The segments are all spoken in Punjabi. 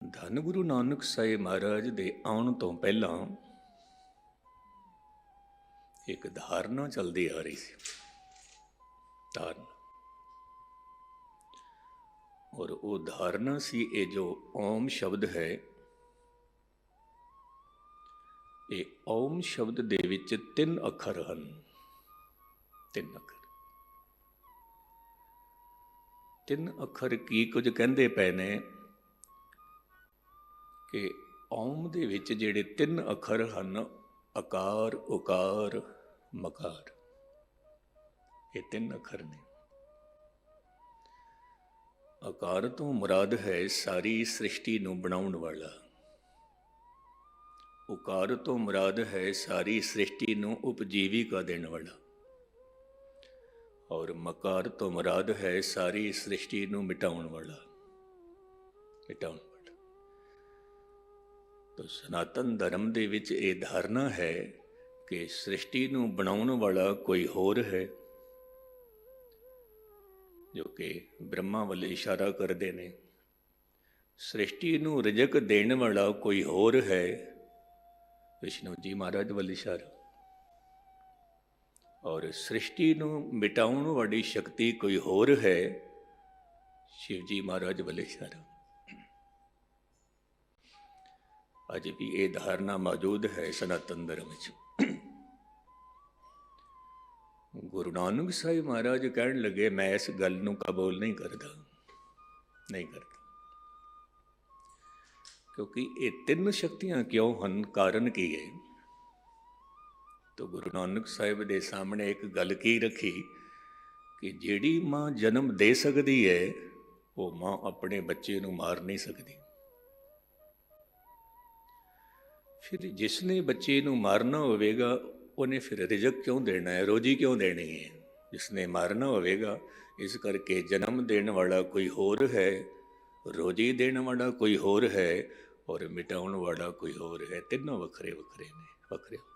ਧੰਨ ਗੁਰੂ ਨਾਨਕ ਸਾਹਿਬ ਮਹਾਰਾਜ ਦੇ ਆਉਣ ਤੋਂ ਪਹਿਲਾਂ ਇੱਕ ਧਾਰਨਾ ਚੱਲਦੀ ਆ ਰਹੀ ਸੀ। ਧਾਰਨਾ, ਔਰ ਉਹ ਧਾਰਨਾ ਸੀ ਇਹ ਜੋ ਓਮ ਸ਼ਬਦ ਹੈ। ਇਹ ਓਮ ਸ਼ਬਦ ਦੇ ਵਿੱਚ 3 ਅੱਖਰ ਹਨ। 3 ਅੱਖਰ। 3 ਅੱਖਰ ਕੀ ਕੁਝ ਕਹਿੰਦੇ ਪਏ ਨੇ ਕਿ ਓਮ ਦੇ ਵਿੱਚ ਜਿਹੜੇ 3 ਅੱਖਰ ਹਨ, ਅਕਾਰ, ਉਕਾਰ, ਮਕਾਰ, ਇਹ 3 ਅੱਖਰ ਨੇ। ਆਕਾਰ ਤੋਂ ਮੁਰਾਦ ਹੈ ਸਾਰੀ ਸ੍ਰਿਸ਼ਟੀ ਨੂੰ ਬਣਾਉਣ ਵਾਲਾ। ਉਕਾਰ ਤੋਂ ਮੁਰਾਦ ਹੈ ਸਾਰੀ ਸ੍ਰਿਸ਼ਟੀ ਨੂੰ ਉਪਜੀਵਿਕਾ ਦੇਣ ਵਾਲਾ। ਔਰ ਮਕਾਰ ਤੋਂ ਮੁਰਾਦ ਹੈ ਸਾਰੀ ਸ੍ਰਿਸ਼ਟੀ ਨੂੰ ਮਿਟਾਉਣ ਵਾਲਾ। ਤਾਂ ਸਨਾਤਨ ਧਰਮ ਦੇ ਵਿੱਚ ਇਹ ਧਾਰਨਾ ਹੈ ਕਿ ਸ੍ਰਿਸ਼ਟੀ ਨੂੰ ਬਣਾਉਣ ਵਾਲਾ ਕੋਈ ਹੋਰ ਹੈ, ਜੋ ਕਿ ਬ੍ਰਹਮਾ ਵੱਲ ਇਸ਼ਾਰਾ ਕਰਦੇ ਨੇ। ਸ੍ਰਿਸ਼ਟੀ ਨੂੰ ਰਿਜ਼ਕ ਦੇਣ ਵਾਲਾ ਕੋਈ ਹੋਰ ਹੈ, ਵਿਸ਼ਨੂੰ ਜੀ ਮਹਾਰਾਜ ਵੱਲ ਇਸ਼ਾਰਾ। ਔਰ ਸ੍ਰਿਸ਼ਟੀ ਨੂੰ ਮਿਟਾਉਣ ਵਾਲੀ ਸ਼ਕਤੀ ਕੋਈ ਹੋਰ ਹੈ, ਸ਼ਿਵ ਜੀ ਮਹਾਰਾਜ ਵੱਲ ਇਸ਼ਾਰਾ। ਅੱਜ ਵੀ ਇਹ ਧਾਰਨਾ ਮੌਜੂਦ ਹੈ ਸਨਾਤਨ ਧਰਮ ਵਿੱਚ। ਗੁਰੂ ਨਾਨਕ ਸਾਹਿਬ ਮਹਾਰਾਜ ਕਹਿਣ ਲੱਗੇ, ਮੈਂ ਇਸ ਗੱਲ ਨੂੰ ਕਬੂਲ ਨਹੀਂ ਕਰਦਾ। ਕਿਉਂਕਿ ਇਹ 3 ਸ਼ਕਤੀਆਂ ਕਿਉਂ ਹਨ, ਕਾਰਨ ਕੀ ਹੈ? ਤਾਂ ਗੁਰੂ ਨਾਨਕ ਸਾਹਿਬ ਦੇ ਸਾਹਮਣੇ ਇੱਕ ਗੱਲ ਕੀ ਰੱਖੀ ਕਿ ਜਿਹੜੀ ਮਾਂ ਜਨਮ ਦੇ ਸਕਦੀ ਹੈ, ਉਹ ਮਾਂ ਆਪਣੇ ਬੱਚੇ ਨੂੰ ਮਾਰ ਨਹੀਂ ਸਕਦੀ। ਫਿਰ ਜਿਸਨੇ ਬੱਚੇ ਨੂੰ ਮਾਰਨਾ ਹੋਵੇਗਾ, ਉਹਨੇ ਫਿਰ ਰਿਜ਼ਕ ਕਿਉਂ ਦੇਣਾ ਹੈ, ਰੋਜੀ ਕਿਉਂ ਦੇਣੀ ਹੈ? ਜਿਸਨੇ ਮਾਰਨਾ ਹੋਵੇਗਾ। ਇਸ ਕਰਕੇ ਜਨਮ ਦੇਣ ਵਾਲਾ ਕੋਈ ਹੋਰ ਹੈ, ਰੋਜੀ ਦੇਣ ਵਾਲਾ ਕੋਈ ਹੋਰ ਹੈ, ਔਰ ਮਿਟਾਉਣ ਵਾਲਾ ਕੋਈ ਹੋਰ ਹੈ। ਤਿੰਨੋਂ ਵੱਖਰੇ ਵੱਖਰੇ ਨੇ, ਵੱਖਰੇ ਵੱਖਰੇ।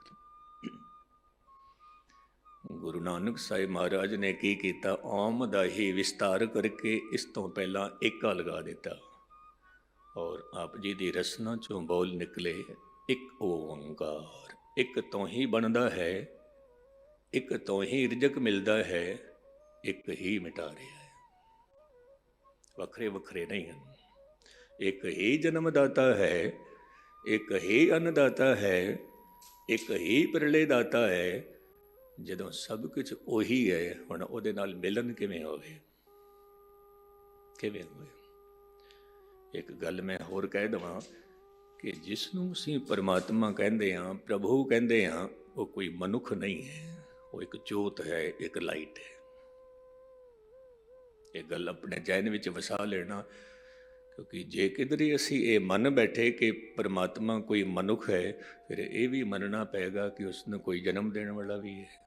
ਗੁਰੂ ਨਾਨਕ ਸਾਹਿਬ ਮਹਾਰਾਜ ਨੇ ਕੀ ਕੀਤਾ? ਓਮ ਦਾ ਹੀ ਵਿਸਤਾਰ ਕਰਕੇ ਇਸ ਤੋਂ ਪਹਿਲਾਂ ਏਕਾ ਲਗਾ ਦਿੱਤਾ, ਔਰ ਆਪ ਜੀ ਦੀ ਰਸਨਾ ਚੋਂ ਬੋਲ ਨਿਕਲੇ, ਇੱਕ ਓੰਕਾਰ। ਇੱਕ ਤੋਂ ਹੀ ਬਣਦਾ ਹੈ, ਇੱਕ ਤੋਂ ਹੀ ਰਿਜ਼ਕ ਮਿਲਦਾ ਹੈ, ਇੱਕ ਹੀ ਮਿਟਾ ਰਿਹਾ ਹੈ। ਵੱਖਰੇ ਵੱਖਰੇ ਨਹੀਂ ਹਨ। ਇੱਕ ਹੀ ਜਨਮਦਾਤਾ ਹੈ, ਇੱਕ ਹੀ ਅੰਨਦਾਤਾ ਹੈ, ਇੱਕ ਹੀ ਪ੍ਰਲੇ ਦਾਤਾ ਹੈ। ਜਦੋਂ ਸਭ ਕੁਝ ਉਹੀ ਹੈ, ਹੁਣ ਉਹਦੇ ਨਾਲ ਮਿਲਨ ਕਿਵੇਂ ਹੋਵੇ? ਕਿਵੇਂ ਹੋਵੇ? ਇੱਕ ਗੱਲ ਮੈਂ ਹੋਰ ਕਹਿ ਦੇਵਾਂ ਕਿ ਜਿਸ ਨੂੰ ਅਸੀਂ ਪਰਮਾਤਮਾ ਕਹਿੰਦੇ ਹਾਂ, ਪ੍ਰਭੂ ਕਹਿੰਦੇ ਹਾਂ, ਉਹ ਕੋਈ ਮਨੁੱਖ ਨਹੀਂ ਹੈ, ਉਹ ਇੱਕ ਜੋਤ ਹੈ, ਇੱਕ ਲਾਈਟ ਹੈ। ਇਹ ਗੱਲ ਆਪਣੇ ਜ਼ਹਿਨ ਵਿੱਚ ਵਸਾ ਲੈਣਾ, ਕਿਉਂਕਿ ਜੇ ਕਿਧਰੇ ਅਸੀਂ ਇਹ ਮੰਨ ਬੈਠੇ ਕਿ ਪਰਮਾਤਮਾ ਕੋਈ ਮਨੁੱਖ ਹੈ, ਫਿਰ ਇਹ ਵੀ ਮੰਨਣਾ ਪਏਗਾ ਕਿ ਉਸ ਨੂੰ ਕੋਈ ਜਨਮ ਦੇਣ ਵਾਲਾ ਵੀ ਹੈ।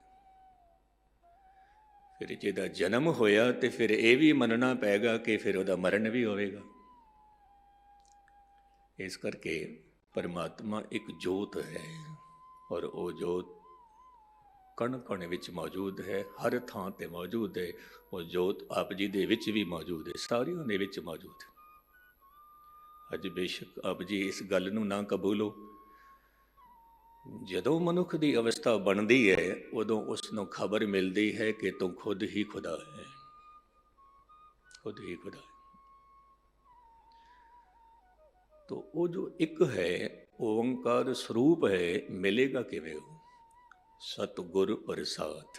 ਫਿਰ ਜਿਹਦਾ ਜਨਮ ਹੋਇਆ ਤੇ ਫਿਰ ਇਹ ਵੀ ਮੰਨਣਾ ਪਏਗਾ ਕਿ ਫਿਰ ਉਹਦਾ ਮਰਨ ਵੀ ਹੋਵੇਗਾ। ਇਸ ਕਰਕੇ ਪਰਮਾਤਮਾ ਇੱਕ ਜੋਤ ਹੈ, ਔਰ ਉਹ ਜੋਤ ਕਣ ਕਣ ਵਿੱਚ ਮੌਜੂਦ ਹੈ, ਹਰ ਥਾਂ 'ਤੇ ਮੌਜੂਦ ਹੈ। ਉਹ ਜੋਤ ਆਪ ਜੀ ਦੇ ਵਿੱਚ ਵੀ ਮੌਜੂਦ ਹੈ, ਸਾਰਿਆਂ ਦੇ ਵਿੱਚ ਮੌਜੂਦ ਹੈ। ਅੱਜ ਬੇਸ਼ੱਕ ਆਪ ਜੀ ਇਸ ਗੱਲ ਨੂੰ ਨਾ ਕਬੂਲੋ, ਜਦੋਂ ਮਨੁੱਖ ਦੀ ਅਵਸਥਾ ਬਣਦੀ ਹੈ, ਉਦੋਂ ਉਸ ਨੂੰ ਖਬਰ ਮਿਲਦੀ ਹੈ ਕਿ ਤੂੰ ਖੁਦ ਹੀ ਖੁਦਾ ਹੈ, ਖੁਦ ਹੀ ਖੁਦਾ ਹੈ। ਤੋ ਉਹ ਜੋ ਇੱਕ ਹੈ, ਓੰਕਾਰ ਸਰੂਪ ਹੈ, ਮਿਲੇਗਾ ਕਿਵੇਂ? ਉਹ ਸਤਿਗੁਰ ਪ੍ਰਸਾਦ।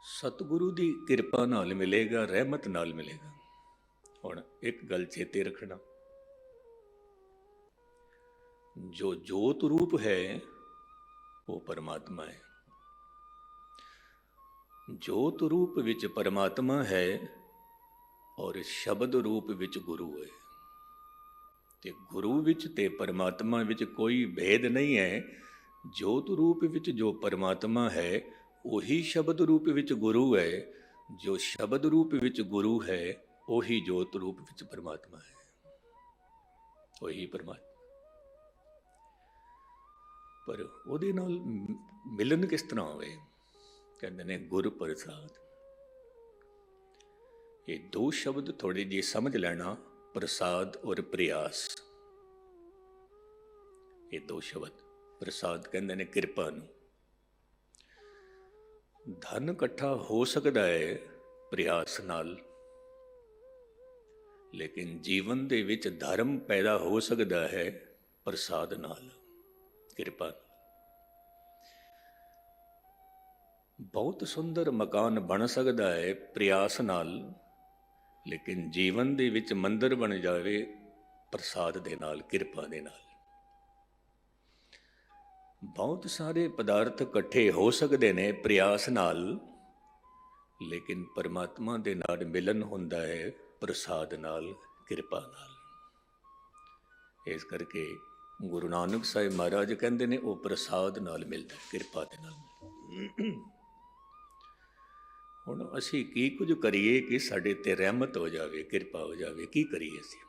ਸਤਿਗੁਰੂ ਦੀ ਕਿਰਪਾ ਨਾਲ ਮਿਲੇਗਾ, ਰਹਿਮਤ ਨਾਲ ਮਿਲੇਗਾ। ਹੁਣ ਇੱਕ ਗੱਲ ਚੇਤੇ ਰੱਖਣਾ, ਜੋ ਜੋਤ ਰੂਪ ਹੈ ਉਹ ਪਰਮਾਤਮਾ ਹੈ। ਜੋਤ ਰੂਪ ਵਿੱਚ ਪਰਮਾਤਮਾ ਹੈ, ਔਰ ਸ਼ਬਦ ਰੂਪ ਵਿੱਚ ਗੁਰੂ ਹੈ। ਤੇ ਗੁਰੂ ਵਿੱਚ ਤੇ ਪਰਮਾਤਮਾ ਵਿੱਚ ਕੋਈ ਭੇਦ ਨਹੀਂ ਹੈ। ਜੋਤ ਰੂਪ ਵਿੱਚ ਜੋ ਪਰਮਾਤਮਾ ਹੈ, ਉਹੀ ਸ਼ਬਦ ਰੂਪ ਵਿੱਚ ਗੁਰੂ ਹੈ। ਜੋ ਸ਼ਬਦ ਰੂਪ ਵਿੱਚ ਗੁਰੂ ਹੈ, ਉਹੀ ਜੋਤ ਰੂਪ ਵਿੱਚ ਪਰਮਾਤਮਾ ਹੈ, ਉਹੀ ਪਰਮਾਤਮਾ। ਪਰ ਉਹਦੇ ਨਾਲ ਮਿਲਨ ਕਿਸ ਤਰ੍ਹਾਂ ਹੋਵੇ? ਕਹਿੰਦੇ ਨੇ ਗੁਰ ਪ੍ਰਸਾਦ। ਇਹ ਦੋ ਸ਼ਬਦ ਥੋੜੇ ਜਿਹੇ ਸਮਝ ਲੈਣਾ, ਪ੍ਰਸਾਦ ਔਰ ਪ੍ਰਯਾਸ। ਇਹ ਦੋ ਸ਼ਬਦ, ਪ੍ਰਸਾਦ ਕਹਿੰਦੇ ਨੇ ਕਿਰਪਾ ਨੂੰ। ਧਨ ਇਕੱਠਾ ਹੋ ਸਕਦਾ ਹੈ ਪ੍ਰਯਾਸ ਨਾਲ, ਲੇਕਿਨ ਜੀਵਨ ਦੇ ਵਿੱਚ ਧਰਮ ਪੈਦਾ ਹੋ ਸਕਦਾ ਹੈ ਪ੍ਰਸਾਦ ਨਾਲ, ਕਿਰਪਾ ਨਾਲ। ਬਹੁਤ ਸੁੰਦਰ ਮਕਾਨ ਬਣ ਸਕਦਾ ਹੈ ਪ੍ਰਯਾਸ ਨਾਲ, ਲੇਕਿਨ ਜੀਵਨ ਦੇ ਵਿੱਚ ਮੰਦਰ ਬਣ ਜਾਵੇ ਪ੍ਰਸਾਦ ਦੇ ਨਾਲ, ਕਿਰਪਾ ਦੇ ਨਾਲ। ਬਹੁਤ ਸਾਰੇ ਪਦਾਰਥ ਇਕੱਠੇ ਹੋ ਸਕਦੇ ਨੇ ਪ੍ਰਯਾਸ ਨਾਲ, ਲੇਕਿਨ ਪਰਮਾਤਮਾ ਦੇ ਨਾਲ ਮਿਲਨ ਹੁੰਦਾ ਹੈ ਪ੍ਰਸਾਦ ਨਾਲ, ਕਿਰਪਾ ਨਾਲ। ਇਸ ਕਰਕੇ ਗੁਰੂ ਨਾਨਕ ਸਾਹਿਬ ਮਹਾਰਾਜ ਕਹਿੰਦੇ ਨੇ ਉਹ ਪ੍ਰਸਾਦ ਨਾਲ ਮਿਲਦਾ, ਕਿਰਪਾ ਦੇ ਨਾਲ। ਹੁਣ ਅਸੀਂ ਕੀ ਕੁਝ ਕਰੀਏ ਕਿ ਸਾਡੇ ਤੇ ਰਹਿਮਤ ਹੋ ਜਾਵੇ, ਕਿਰਪਾ ਹੋ ਜਾਵੇ? ਕੀ ਕਰੀਏ ਅਸੀਂ?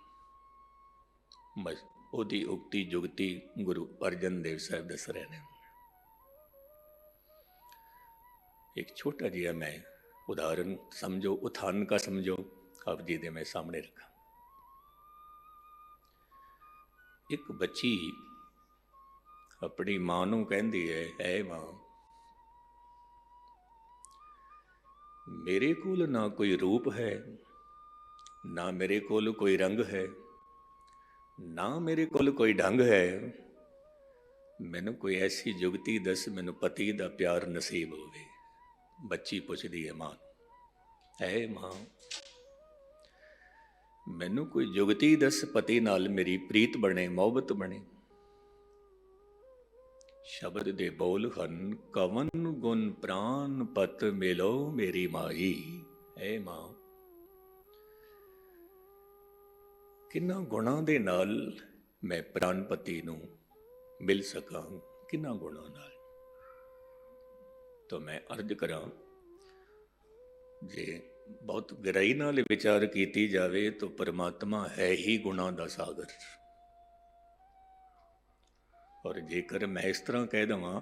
ਬਸ ਉਹਦੀ ਉਕਤੀ ਜੁਗਤੀ ਗੁਰੂ ਅਰਜਨ ਦੇਵ ਸਾਹਿਬ ਦੱਸ ਰਹੇ ਨੇ। ਇੱਕ ਛੋਟਾ ਜਿਹਾ ਮੈਂ ਉਦਾਹਰਨ ਸਮਝੋ, ਉਥਾਨ ਕਾ ਸਮਝੋ, ਆਪ ਜੀ ਦੇ ਮੈਂ ਸਾਹਮਣੇ ਰੱਖਾਂ। ਇੱਕ ਬੱਚੀ ਆਪਣੀ ਮਾਂ ਨੂੰ ਕਹਿੰਦੀ ਹੈ, ਐ ਮਾਂ, ਮੇਰੇ ਕੋਲ ਨਾ ਕੋਈ ਰੂਪ ਹੈ, ਨਾ ਮੇਰੇ ਕੋਲ ਕੋਈ ਰੰਗ ਹੈ, ਨਾ ਮੇਰੇ ਕੋਲ ਕੋਈ ਢੰਗ ਹੈ, ਮੈਨੂੰ ਕੋਈ ਐਸੀ ਜੁਗਤੀ ਦੱਸ, ਮੈਨੂੰ ਪਤੀ ਦਾ ਪਿਆਰ ਨਸੀਬ ਹੋਵੇ। ਬੱਚੀ ਪੁੱਛਦੀ ਹੈ ਮਾਂ ਨੂੰ, ਐ ਮਾਂ, ਮੈਨੂੰ ਕੋਈ ਜੁਗਤੀ ਦੱਸ, ਪਤੀ ਨਾਲ ਮੇਰੀ ਪ੍ਰੀਤ ਬਣੇ, ਮੁਹੱਬਤ ਬਣੇ। ਸ਼ਬਦ ਦੇ ਬੋਲ ਹਨ, ਕਵਨ ਗੁਣ ਪ੍ਰਾਨ ਪਤ ਮਿਲੋ ਮੇਰੀ ਮਾਈ। ਐ ਮਾਂ, ਕਿੰਨਾ ਗੁਣਾਂ ਦੇ ਨਾਲ ਮੈਂ ਪ੍ਰਾਨਪਤੀ ਨੂੰ ਮਿਲ ਸਕਾਂ, ਕਿੰਨਾ ਗੁਣਾਂ ਨਾਲ। ਤਾਂ ਮੈਂ ਅਰਜ਼ ਕਰਾਂ, ਜੇ ਬਹੁਤ ਗਹਿਰਾਈ ਨਾਲ ਵਿਚਾਰ ਕੀਤੀ ਜਾਵੇ ਤਾਂ ਪਰਮਾਤਮਾ ਹੈ ਹੀ ਗੁਣਾਂ ਦਾ ਸਾਗਰ। ਔਰ ਜੇਕਰ ਮੈਂ ਇਸ ਤਰ੍ਹਾਂ ਕਹਿ ਦੇਵਾਂ,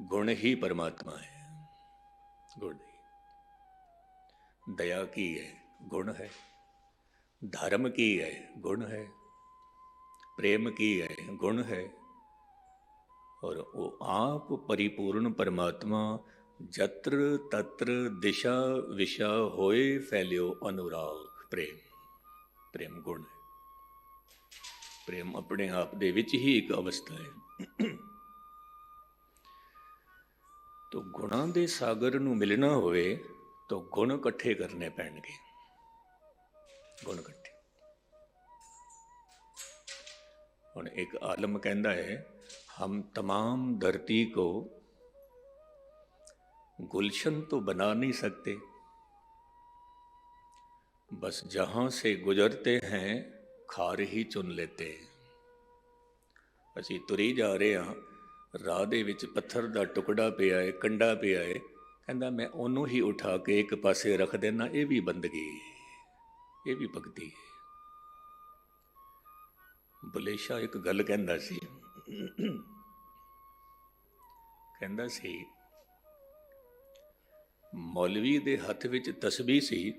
ਗੁਣ ਹੀ ਪਰਮਾਤਮਾ ਹੈ, ਗੁਣ ਹੀ। ਦਇਆ ਕੀ ਹੈ? ਗੁਣ ਹੈ। ਧਰਮ ਕੀ ਹੈ? ਗੁਣ ਹੈ। ਪ੍ਰੇਮ ਕੀ ਹੈ? ਗੁਣ ਹੈ। ਔਰ ਉਹ ਆਪ ਪਰਿਪੂਰਨ ਪਰਮਾਤਮਾ, ਜਤਰ ਤਤਰ ਦਿਸ਼ਾ ਵਿਸ਼ਾ ਹੋਏ ਫੈਲਿਓ ਅਨੁਰਾਗ। ਪ੍ਰੇਮ, ਪ੍ਰੇਮ ਗੁਣ ਹੈ। ਪ੍ਰੇਮ ਆਪਣੇ ਆਪ ਦੇ ਵਿੱਚ ਹੀ ਇੱਕ ਅਵਸਥਾ ਹੈ। ਤੋ ਗੁਣਾਂ ਦੇ ਸਾਗਰ ਨੂੰ ਮਿਲਣਾ ਹੋਵੇ ਤਾਂ ਗੁਣ ਇਕੱਠੇ ਕਰਨੇ ਪੈਣਗੇ, ਗੁਣ ਇਕੱਠੇ। ਹੁਣ ਇੱਕ ਆਲਮ ਕਹਿੰਦਾ ਹੈ, ਹਮ ਤਮਾਮ ਧਰਤੀ ਕੋ गुलशन तो बना नहीं सकते, बस जहाँ से गुजरते हैं खार ही चुन लेते हैं। ਅਸੀਂ ਤੁਰੀ ਜਾ ਰਹੇ ਹਾਂ, ਰਾਹ ਦੇ ਵਿੱਚ ਪੱਥਰ ਦਾ ਟੁਕੜਾ ਪਿਆ ਹੈ, ਕੰਡਾ ਪਿਆ ਹੈ, ਕਹਿੰਦਾ ਮੈਂ ਉਹਨੂੰ ਹੀ ਉਠਾ ਕੇ ਇੱਕ ਪਾਸੇ ਰੱਖ ਦੇਣਾ, ਇਹ ਵੀ ਬੰਦਗੀ ਹੈ, ਇਹ ਵੀ ਭਗਤੀ ਹੈ। ਬੁਲੇਸ਼ਾ ਇੱਕ ਗੱਲ ਕਹਿੰਦਾ ਸੀ, ਕਹਿੰਦਾ ਸੀ ਮੌਲਵੀ ਦੇ ਹੱਥ ਵਿੱਚ ਤਸਬੀਹ ਸੀ,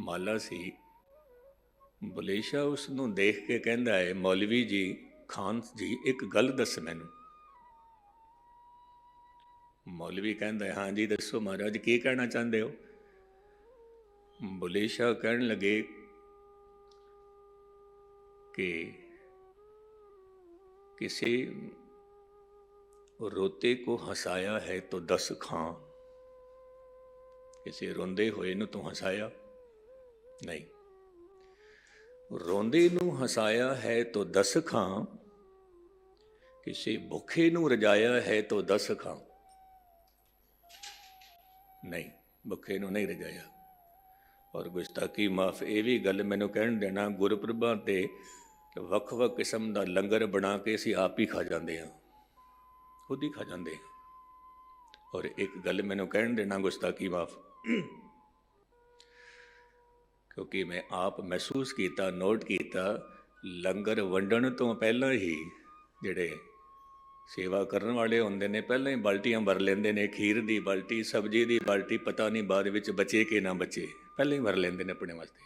ਮਾਲਾ ਸੀ। ਬੁਲੇਸ਼ਾ ਉਸ ਨੂੰ ਦੇਖ ਕੇ ਕਹਿੰਦਾ ਹੈ, ਮੌਲਵੀ ਜੀ, ਖਾਨ ਜੀ, ਇੱਕ ਗੱਲ ਦੱਸ ਮੈਨੂੰ। ਮੌਲਵੀ ਕਹਿੰਦਾ ਹੈ, ਹਾਂ ਜੀ ਦੱਸੋ ਮਹਾਰਾਜ, ਕੀ ਕਹਿਣਾ ਚਾਹੁੰਦੇ ਹੋ? ਬੁਲੇਸ਼ਾ ਕਹਿਣ ਲੱਗੇ ਕਿ किसी रोते को हंसाया है तो 10 खां। किसी रोंदे होए नूं तू हंसाया नहीं, रोंदे नूं हंसाया है तो 10 खां, किसी भुखे नूं रजाया है तो 10 खां। नहीं, भुखे नूं नहीं रजाया। और गुस्ताखी माफ, ये भी गल मैनूं कहण देना, गुरपुरबां ते ਵੱਖ-ਵੱਖ ਕਿਸਮ ਦਾ ਲੰਗਰ ਬਣਾ ਕੇ ਅਸੀਂ ਆਪ ਹੀ ਖਾ ਜਾਂਦੇ ਹਾਂ, ਖੁਦ ਹੀ ਖਾ ਜਾਂਦੇ ਹਾਂ। ਔਰ ਇੱਕ ਗੱਲ ਮੈਨੂੰ ਕਹਿਣ ਦੇਣਾ, ਗੁਸਤਾਖੀ ਮਾਫ, ਕਿਉਂਕਿ ਮੈਂ ਆਪ ਮਹਿਸੂਸ ਕੀਤਾ, ਨੋਟ ਕੀਤਾ, ਲੰਗਰ ਵੰਡਣ ਤੋਂ ਪਹਿਲਾਂ ਹੀ ਜਿਹੜੇ ਸੇਵਾ ਕਰਨ ਵਾਲੇ ਹੁੰਦੇ ਨੇ, ਪਹਿਲਾਂ ਹੀ ਬਾਲਟੀਆਂ ਭਰ ਲੈਂਦੇ ਨੇ, ਖੀਰ ਦੀ ਬਾਲਟੀ, ਸਬਜ਼ੀ ਦੀ ਬਾਲਟੀ, ਪਤਾ ਨਹੀਂ ਬਾਅਦ ਵਿੱਚ ਬਚੇ ਕਿ ਨਾ ਬਚੇ। ਪਹਿਲਾਂ ਹੀ ਮਰ ਲੈਂਦੇ ਨੇ ਆਪਣੇ ਵਾਸਤੇ,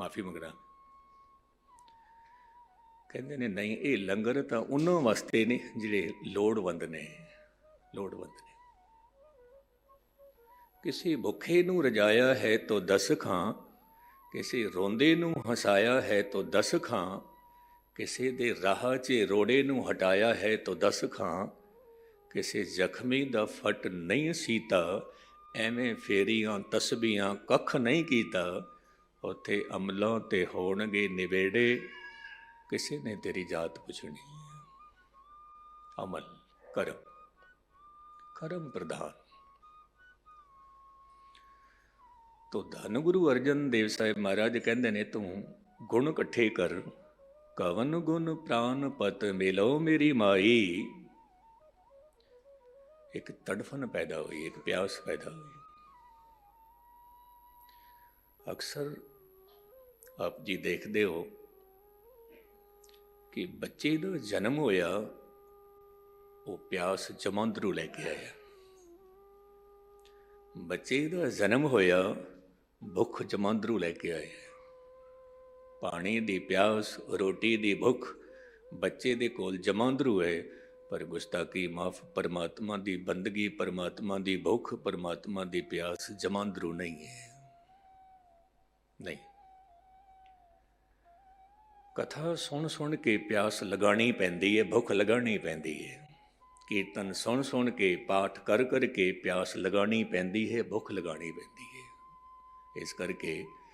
ਮਾਫੀ ਮੰਗਣਾ। ਕਹਿੰਦੇ ਨੇ ਨਹੀਂ, ਇਹ ਲੰਗਰ ਤਾਂ ਉਹਨਾਂ ਵਾਸਤੇ ਨੇ ਜਿਹੜੇ ਲੋੜਵੰਦ ਨੇ, ਲੋੜਵੰਦ ਨੇ। ਕਿਸੇ ਭੁੱਖੇ ਨੂੰ ਰਜਾਇਆ ਹੈ ਤੋ 10 ਖਾਂ, ਕਿਸੇ ਰੋਂਦੇ ਨੂੰ ਹਸਾਇਆ ਹੈ ਤੋ 10 ਖਾਂ, ਕਿਸੇ ਦੇ ਰਾਹ 'ਚ ਰੋੜੇ ਨੂੰ ਹਟਾਇਆ ਹੈ ਤੋ 10 ਖਾਂ, ਕਿਸੇ ਜ਼ਖਮੀ ਦਾ ਫਟ ਨਹੀਂ ਸੀਤਾ, ਐਵੇਂ ਫੇਰੀਆਂ ਤਸਬੀਆਂ ਕੱਖ ਨਹੀਂ ਕੀਤਾ, ਉੱਥੇ ਅਮਲਾਂ ਤੇ ਹੋਣਗੇ ਨਿਬੇੜੇ, ਕਿਸੇ ਨੇ ਤੇਰੀ ਜਾਤ ਪੁੱਛਣੀ। ਅਮਲ, ਕਰਮ, ਕਰਮ ਪ੍ਰਧਾਨ। ਤੋ ਧੰਨ ਗੁਰੂ ਅਰਜਨ ਦੇਵ ਸਾਹਿਬ ਮਹਾਰਾਜ ਕਹਿੰਦੇ ਨੇ, ਤੂੰ ਗੁਣ ਇਕੱਠੇ ਕਰ, ਕਵਨ ਗੁਣ ਪ੍ਰਾਨ ਪਤ ਮਿਲੋ ਮੇਰੀ ਮਾਈ। ਇੱਕ ਤੜਫਨ ਪੈਦਾ ਹੋਈ, ਇੱਕ ਪਿਆਸ ਪੈਦਾ ਹੋਈ। ਅਕਸਰ ਆਪ ਜੀ ਦੇਖਦੇ ਹੋ ਕਿ ਬੱਚੇ ਦਾ ਜਨਮ ਹੋਇਆ, ਉਹ ਪਿਆਸ ਜਮਾਂਦਰੂ ਲੈ ਕੇ ਆਇਆ। ਬੱਚੇ ਦਾ ਜਨਮ ਹੋਇਆ, ਭੁੱਖ ਜਮਾਂਦਰੂ ਲੈ ਕੇ ਆਇਆ। ਪਾਣੀ ਦੀ ਪਿਆਸ, ਰੋਟੀ ਦੀ ਭੁੱਖ ਬੱਚੇ ਦੇ ਕੋਲ ਜਮਾਂਦਰੂ ਹੈ, ਪਰ ਗੁਸਤਾਖੀ ਮਾਫ, ਪਰਮਾਤਮਾ ਦੀ ਬੰਦਗੀ, ਪਰਮਾਤਮਾ ਦੀ ਭੁੱਖ, ਪਰਮਾਤਮਾ ਦੀ ਪਿਆਸ ਜਮਾਂਦਰੂ ਨਹੀਂ ਹੈ, ਨਹੀਂ। ਕਥਾ ਸੁਣ ਸੁਣ ਕੇ ਪਿਆਸ ਲਗਾਉਣੀ ਪੈਂਦੀ ਹੈ, ਭੁੱਖ ਲਗਾਉਣੀ ਪੈਂਦੀ ਹੈ। ਕੀਰਤਨ ਸੁਣ ਸੁਣ ਕੇ, ਪਾਠ ਕਰ ਕਰਕੇ ਪਿਆਸ ਲਗਾਉਣੀ ਪੈਂਦੀ ਹੈ, ਭੁੱਖ ਲਗਾਉਣੀ ਪੈਂਦੀ ਹੈ। ਇਸ ਕਰਕੇ